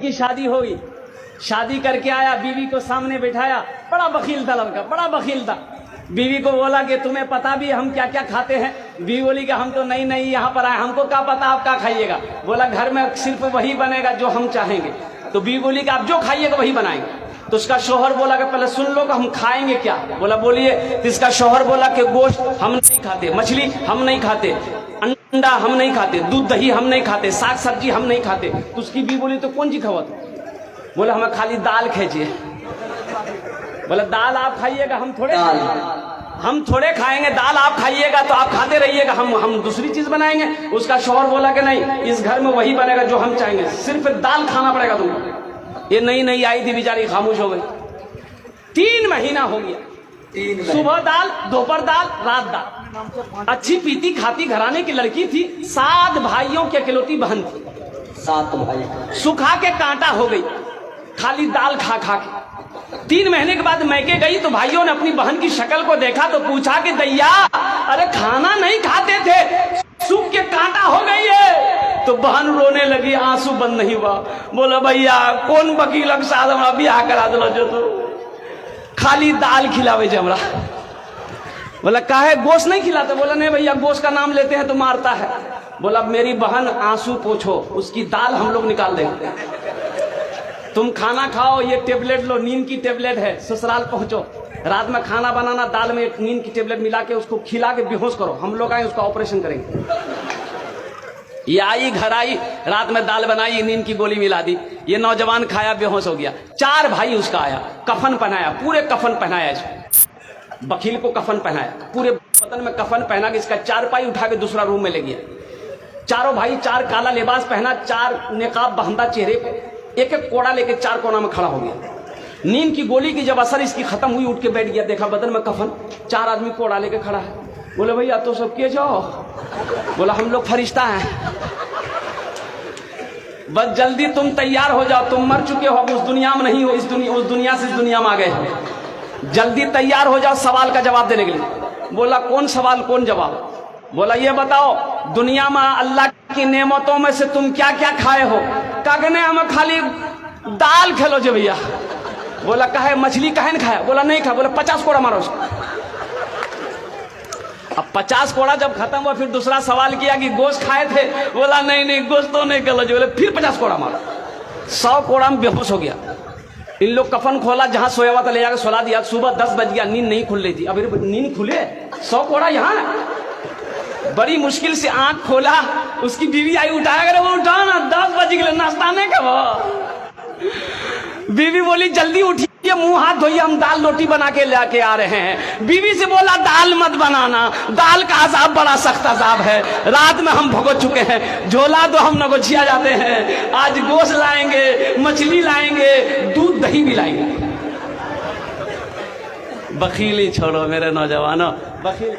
की शादी होगी, शादी करके आया, बीवी को सामने बिठाया, बड़ा बखील था लड़का, बड़ा बखील था। बीवी को बोला कि तुम्हें पता भी हम क्या क्या खाते हैं? बीवी बोली कि हम तो नहीं नहीं यहाँ पर आए, हमको क्या पता आप क्या खाइएगा? बोला घर में सिर्फ वही बनेगा जो हम चाहेंगे। तो बीवी बोली कि आप जो खाइएगा वही बनाएंगे। तो उसका शौहर बोला कि पहले सुन लो कि हम खाएंगे क्या? बोला बोलिए। तो इसका शौहर बोला कि गोश्त हम नहीं खाते, मछली हम नहीं खाते, अंडा हम नहीं खाते, दूध दही हम नहीं खाते, साग सब्जी हम नहीं खाते। तो उसकी बीवी बोली तो कौन सी खावा? बोला हमें खाली दाल खींचिए। बोला दाल आप खाइएगा, हम थोड़े खाएंगे, दाल आप खाइएगा तो आप खाते रहिएगा, हम दूसरी चीज बनाएंगे। उसका शौहर बोला कि नहीं, इस घर में वही बनेगा जो हम चाहेंगे, सिर्फ दाल खाना पड़ेगा तुमको। ये नई आई थी बेचारी, खामोश हो गई। 3 महीना हो गया, सुबह दाल, दोपहर दाल, रात दाल। अच्छी पीती खाती घराने की लड़की थी, 7 भाइयों की अकेलौती बहन थी। 7 भाई सुखा के कांटा हो गई, खाली दाल खा खा के। 3 महीने के बाद मैके गई तो भाइयों ने अपनी बहन की शक्ल को देखा तो पूछा कि दैया, अरे खाना नहीं खाते थे, सूख के कांटा हो गई है। तो बहन रोने लगी, आंसू बंद नहीं हुआ। बोला भैया कौन वकील के साथ हमरा ब्याह करा दिलो जो तो खाली दाल खिलावे जे हमरा। बोला काहे गोश्त नहीं खिलाते? बोला नहीं भैया, गोश्त का नाम लेते हैं तो मारता है। बोला मेरी बहन आंसू पोछो, उसकी दाल हम लोग निकाल देंगे, तुम खाना खाओ, ये टेबलेट लो, नींद की टेबलेट है, ससुराल पहुंचो, रात में खाना बनाना, दाल में नींद की टेबलेट मिला के उसको खिला के बेहोश करो, हम लोग आए उसका ऑपरेशन करेंगे। ये आई, घर आई, रात में दाल बनाई, नींद की गोली मिला दी, ये नौजवान खाया, बेहोश हो गया। 4 भाई उसका आया, कफन पहनाया, पूरे कफन पहनाया इसको, वकील को कफन पहनाया, पूरे बदन में कफन पहना के इसका 4 पाई उठा के दूसरा रूम में ले गया। चारों भाई 4 काला लिबास पहना, 4 नेकाब बांधा चेहरे पे, एक एक कोड़ा लेके 4 कोना में खड़ा हो गया। नींद की गोली की जब असर इसकी खत्म हुई, उठ के बैठ गया, देखा बदन में कफन, 4 आदमी कोड़ा लेके खड़ा है। बोले भैया तो सब के जाओ? बोला हम लोग फरिश्ता हैं, बस जल्दी तुम तैयार हो जाओ, तुम मर चुके हो, अब उस दुनिया में नहीं हो, उस दुनिया से इस दुनिया में आ गए हो, जल्दी तैयार हो जाओ सवाल का जवाब देने के लिए। बोला कौन सवाल कौन जवाब? बोला ये बताओ दुनिया में अल्लाह की नेमतों में से तुम क्या क्या खाए हो? कहने हमें खाली दाल खेलो जे भैया। बोला कहे मछली कहे न खाया? बोला नहीं खाया। बोला 50 कोड़ा मारो उसको। अब 50 कोड़ा जब खत्म हुआ, फिर दूसरा सवाल किया कि गोश्त खाए थे? बोला नहीं नहीं गोश्त तो नहीं खेलो। बोले फिर 50 कोड़ा मारो। 100 कोड़ा में बेहोश हो गया। इन लोग कफन खोला, जहां सोया हुआ था ले जाकर सुला दिया। सुबह 10 बज गया, नींद नहीं खुल रही थी। अभी नींद खुले, 100 कोड़ा यहाँ। बड़ी मुश्किल से आंख खोला, उसकी बीवी आई, उठाया करे, वो उठा ना, 10 बज गए, नाश्ता नहीं कब? बीवी बोली जल्दी उठिए, मुंह हाथ धोइए, हम दाल रोटी बना के लेके आ रहे हैं। बीवी से बोला दाल मत बनाना, दाल का अजाब बड़ा सख्त अजाब है, रात में हम भुगत चुके हैं, झोला तो हम नगोचिया जाते हैं, आज गोश्त लाएंगे, मछली लाएंगे, दूध दही भी लाएंगे। बखीली छोड़ो मेरे नौजवानों, बखील